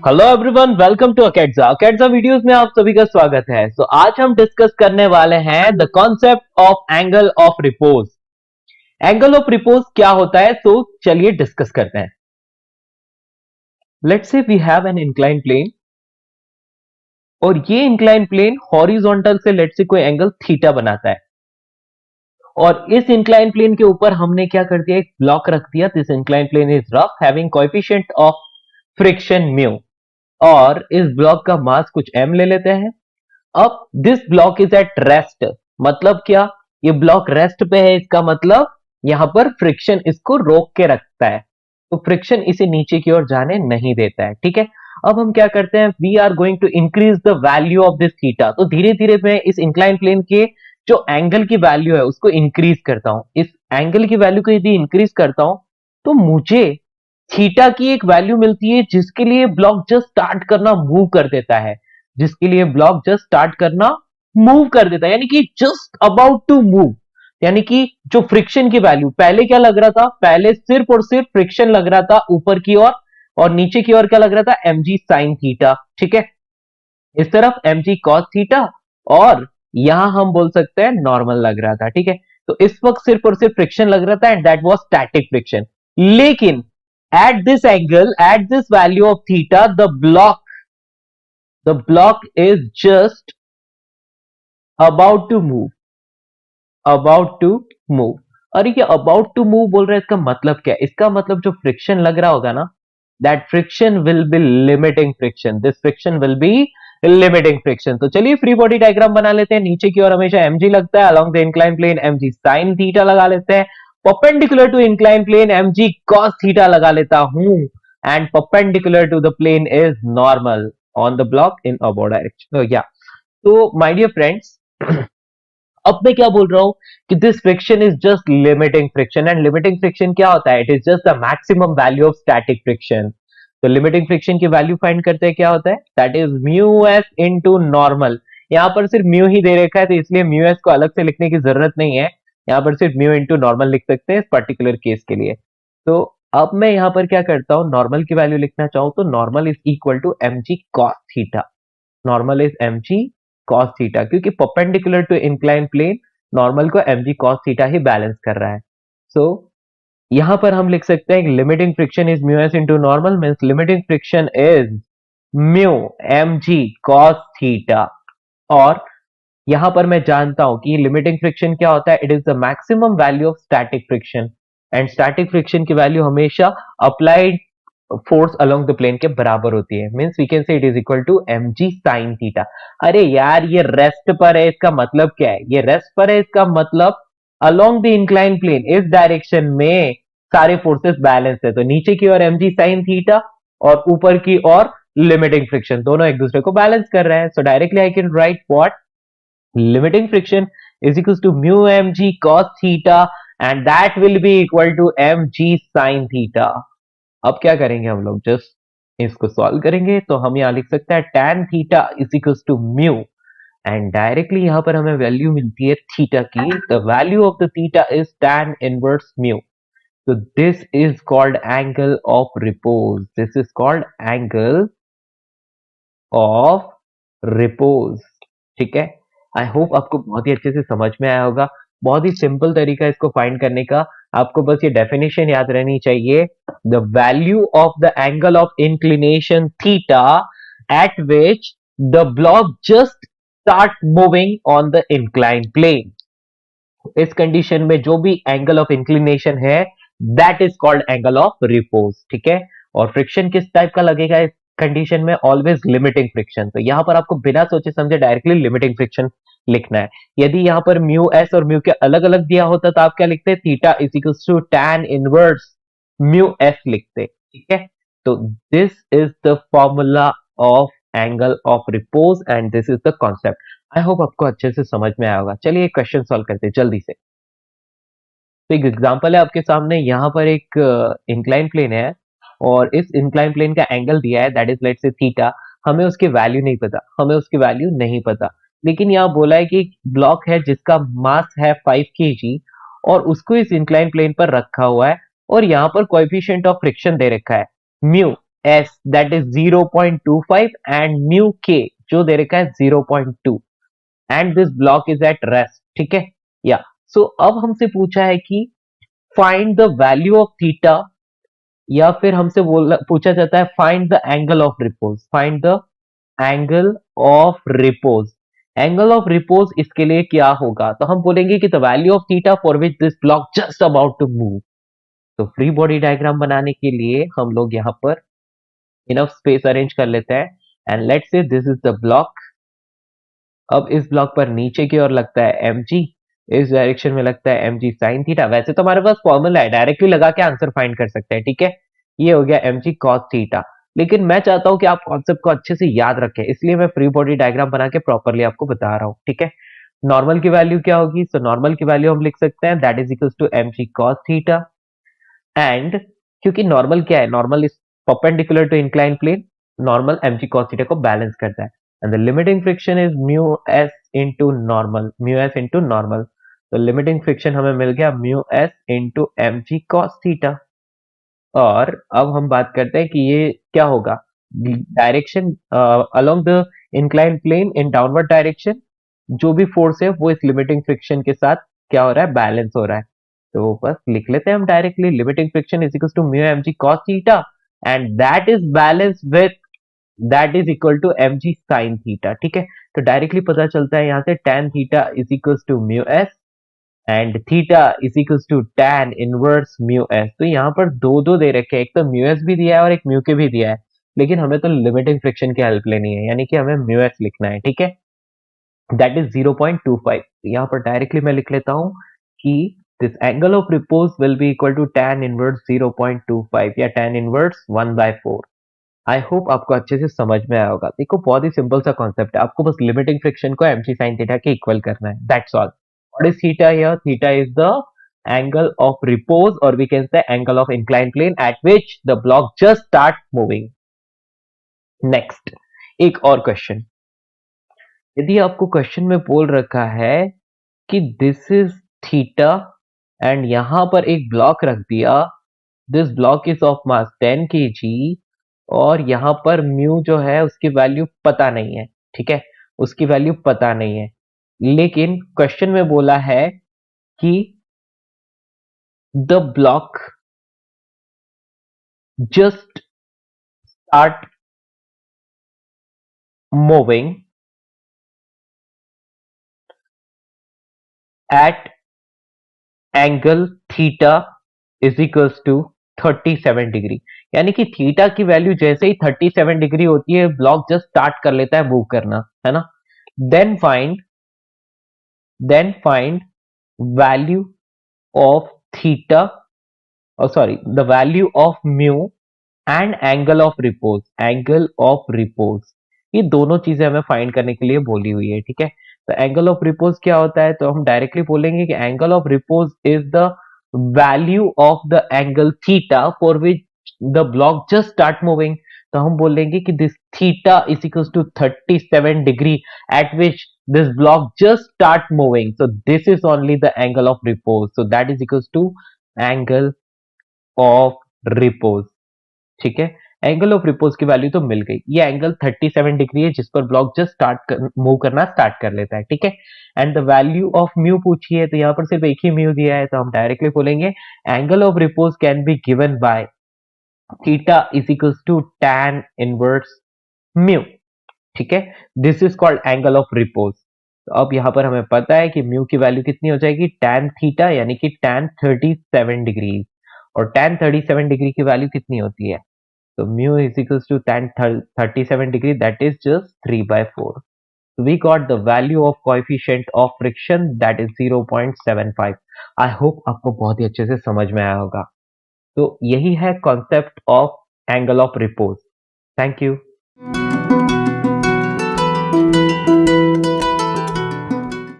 Hello everyone, welcome to अकेडजा। अकेडजा videos में आप सभी का स्वागत है। आज हम डिस्कस करने वाले हैं the concept of angle of repose. Angle of repose क्या होता है, तो चलिए डिस्कस करते हैं। Let's say we have an incline plane और ये इंक्लाइन प्लेन हॉरिजॉन्टल से लेट्स से कोई एंगल थीटा बनाता है और इस इंक्लाइन प्लेन के ऊपर हमने क्या कर दिया, एक ब्लॉक रख दिया। This incline plane is rough having coefficient of friction mu और इस ब्लॉक का मास कुछ m ले लेते हैं। अब this block is at rest, मतलब क्या, ये ब्लॉक रेस्ट पे है, इसका मतलब यहां पर फ्रिक्शन इसको रोक के रखता है, तो फ्रिक्शन इसे नीचे की ओर जाने नहीं देता है। ठीक है, अब हम क्या करते हैं, we are going to increase the value of this theta. तो धीरे धीरे मैं इस इंक्लाइन प्लेन के जो एंगल की वैल्यू है उसको इंक्रीज करता हूं। इस एंगल की वैल्यू को यदि इंक्रीज करता हूं तो मुझे थीटा की एक वैल्यू मिलती है जिसके लिए ब्लॉक जस्ट स्टार्ट करना मूव कर देता है, जिसके लिए ब्लॉक जस्ट स्टार्ट करना मूव कर देता है, यानी कि जस्ट अबाउट टू मूव। यानी कि जो फ्रिक्शन की वैल्यू, पहले क्या लग रहा था, पहले सिर्फ और सिर्फ फ्रिक्शन लग रहा था ऊपर की ओर और नीचे की ओर क्या लग रहा था, mg sin थीटा। ठीक है, इस तरफ mg cos थीटा और यहां हम बोल सकते हैं नॉर्मल लग रहा था। ठीक है, तो इस वक्त सिर्फ और सिर्फ फ्रिक्शन लग रहा था and that was static friction. लेकिन at this angle, at this value of theta, the block is just about to move, about to move। और ये about to move बोल रहा है, इसका मतलब क्या है, इसका मतलब जो फ्रिक्शन लग रहा होगा ना, that friction will be limiting friction, this friction will be limiting friction। तो चलिए फ्री बॉडी डायग्राम बना लेते हैं। नीचे की ओर हमेशा mg लगता है, along the inclined plane mg sin theta लगा लेते हैं, perpendicular to inclined plane mg cos theta लगा लेता हूं and perpendicular to the plane is normal on the block in above direction। तो yeah, तो माय डियर फ्रेंड्स, अब मैं क्या बोल रहा हूं कि this friction is just limiting friction and limiting friction क्या होता है, it is just the maximum value of static friction. तो लिमिटिंग फ्रिक्शन की वैल्यू फाइंड करते हैं, क्या होता है, that is mu S into normal. यहां पर सिर्फ म्यू ही दे रखा है तो इसलिए म्यू एस को अलग से लिखने की जरूरत नहीं है, यहां पर सिर्फ म्यू इनटू नॉर्मल लिख सकते हैं इस पर्टिकुलर केस के लिए। तो अब मैं यहां पर क्या करता हूं, नॉर्मल की वैल्यू लिखना चाहूं तो normal is equal to M G cos theta. Normal is mg cos theta, क्योंकि perpendicular to incline plane normal को mg cos थीटा ही बैलेंस कर रहा है। सो यहां पर हम लिख सकते हैं limiting friction is mu S into normal, means limiting friction is mu mg cos theta. और यहां पर मैं जानता हूं कि लिमिटिंग फ्रिक्शन क्या होता है, it is the maximum value of static friction and static friction की वैल्यू हमेशा applied force along the plane के बराबर होती है, means we can say it is equal to mg sin theta. अरे यार, ये रेस्ट पर है, इसका मतलब क्या है, ये रेस्ट पर है, इसका मतलब अलोंग द इंक्लाइन प्लेन इस डायरेक्शन में सारे फोर्सेस बैलेंस है। तो नीचे की ओर mg sin थीटा और ऊपर की ओर लिमिटिंग फ्रिक्शन, दोनों एक दूसरे को बैलेंस कर रहे हैं। सो directly I can write what, limiting friction is equals to mu mg cos theta and that will be equal to mg sin theta। अब क्या करेंगे हम लोग, जस्ट इसको सॉल्व करेंगे तो हम यहां लिख सकते हैं tan theta is equal to mu and directly यहां पर हमें वैल्यू मिलती है थीटा की, the value of the theta is tan inverse mu. तो this is called angle of repose, this is called angle of repose. ठीक है, आई hope आपको बहुत ही अच्छे से समझ में आया होगा। बहुत ही सिंपल तरीका इसको फाइंड करने का, आपको बस ये डेफिनेशन याद रहनी चाहिए, the value of the angle of inclination theta at which the block just start moving on the incline plane. इस कंडीशन में जो भी एंगल ऑफ इंक्लिनेशन है that is called angle of repose. ठीक है, और फ्रिक्शन किस टाइप का लगेगा इस कंडीशन में, ऑलवेज लिमिटिंग फ्रिक्शन। तो यहां पर आपको बिना सोचे समझे डायरेक्टली लिमिटिंग फ्रिक्शन लिखना है। यदि यहां पर म्यू एस और म्यू के अलग अलग दिया होता तो आप क्या लिखते, theta is equal to tan inverse mu S लिखते। ठीक है, तो this is the formula of angle of repose and this is the concept. I hope आपको अच्छे से समझ में आया होगा। चलिए एक क्वेश्चन सॉल्व करते हैं जल्दी से। तो एक एग्जांपल है आपके सामने, यहाँ पर एक इंक्लाइन प्लेन है और इस इंक्लाइन प्लेन का एंगल दिया है that is let's say theta. हमें उसकी वैल्यू नहीं पता, हमें उसकी वैल्यू नहीं पता, लेकिन यहाँ बोला है कि ब्लॉक है जिसका मास है 5 kg और उसको इस इंक्लाइन प्लेन पर रखा हुआ है और यहाँ पर कोएफिशिएंट ऑफ फ्रिक्शन दे रखा है mu. S that is 0.25 and mu के जो दे रखा है 0.2 and this block is at rest, ठीक है। या सो अब हमसे पूछा है कि find the value of theta, या फिर हमसे पूछा जाता है find the angle of repose, find the angle of repose. Angle of repose इसके लिए क्या होगा, तो हम बोलेंगे कि the value of theta for which this block just about to move. तो फ्री बॉडी डायग्राम बनाने के लिए हम लोग यहाँ पर इनफ स्पेस अरेंज कर लेते हैं and let's say this is the block. अब इस ब्लॉक पर नीचे की ओर लगता है mg, इस डायरेक्शन में लगता है mg sin थीटा। वैसे तो हमारे पास फॉर्मूला है, डायरेक्टली लगा के आंसर फाइंड कर सकते हैं, ठीक है। ये हो गया mg cos थीटा, लेकिन मैं चाहता हूं कि आप कॉन्सेप्ट को अच्छे से याद रखें, इसलिए मैं फ्री बॉडी डायग्राम बना के प्रॉपरली आपको बता रहा हूं, ठीक है। नॉर्मल की वैल्यू क्या होगी, सो नॉर्मल की वैल्यू हम लिख सकते हैं that is equals to mg cos theta. And क्योंकि नॉर्मल क्या है, normal is perpendicular to incline plane, normal mg cos theta को बैलेंस करता है and the limiting friction is mu S into normal, mu S into normal. तो limiting friction हमें मिल गया mu S into mg cos theta. और अब हम बात करते हैं कि ये क्या होगा, direction along the incline plane in downward direction, जो भी फोर्स है वो इस लिमिटिंग फ्रिक्शन के साथ क्या हो रहा है, बैलेंस हो रहा है। तो बस लिख लेते हैं हम directly, limiting friction is equal to mu mg cos theta and that is balance with that is equal to mg sin theta, ठीक है। तो डायरेक्टली पता चलता है यहाँ से tan theta is equal to mu S and theta is equals to tan inverse mu S. तो यहाँ पर दो दो दे रखे हैं, एक तो म्यू एस भी दिया है और एक म्यू के भी दिया है, लेकिन हमें तो लिमिटिंग फ्रिक्शन की हेल्प लेनी है, यानी कि हमें म्यू एस लिखना है, ठीक है। That is 0.25। यहाँ पर डायरेक्टली मैं लिख लेता हूँ कि this angle of repose will be equal to tan inverse 0.25 या tan इनवर्स 1/4। आई होप आपको अच्छे से समझ में आया होगा। देखो बहुत ही सिंपल सा कॉन्सेप्ट है, आपको बस लिमिटिंग फ्रिक्शन को mg sin थीटा के इक्वल करना है, that's all. What is theta here? Theta is the angle of repose, or we can say angle of inclined plane at which the block just start moving. Next, एक और question. यदि आपको question में बोल रखा है कि दिस इज थीटा एंड यहां पर एक ब्लॉक रख दिया, this block is of mass 10 kg और यहां पर म्यू जो है उसकी वैल्यू पता नहीं है, ठीक है, उसकी वैल्यू पता नहीं है, लेकिन क्वेश्चन में बोला है कि the block just start moving at angle theta is equals to 37 degree. यानी कि थीटा की वैल्यू जैसे ही 37 डिग्री होती है ब्लॉक जस्ट स्टार्ट कर लेता है मूव करना, है ना। Then find value of theta, और sorry the value of mu and angle of repose, angle of repose, ये दोनों चीजें हमें फाइंड करने के लिए बोली हुई है, ठीक है। तो एंगल ऑफ रिपोज क्या होता है, तो हम डायरेक्टली बोलेंगे कि angle of repose is the value of the angle theta for which the block just start moving. तो हम बोलेंगे कि दिस थीटा इज इक्वल टू 37 degree at which this block just start moving, so this is only the angle of repose, so that is equal to angle of repose, ठीक है। Angle of repose की वैल्यू तो मिल गई, ये एंगल 37 डिग्री है जिस पर ब्लॉक जस्ट मूव करना स्टार्ट कर लेता है, ठीक है। And the value of mu पूछी है, तो यहाँ पर सिर्फ एक ही म्यू दिया है, तो हम डायरेक्टली बोलेंगे angle of repose can be given by theta is equals to tan inverse mu, ठीक है। This is called angle of repose. तो अब यहाँ पर हमें पता है कि म्यू की वैल्यू कितनी हो जाएगी, tan थीटा यानी कि tan 37 डिग्री, और tan 37 डिग्री की वैल्यू कितनी होती है, so mu is equals to tan 37 degree, that is just 3/4. So we got the value of coefficient of friction, that is 0.75. I hope आपको बहुत ही अच्छे से समझ में आया होगा। तो यही है concept of angle of repose. Thank you.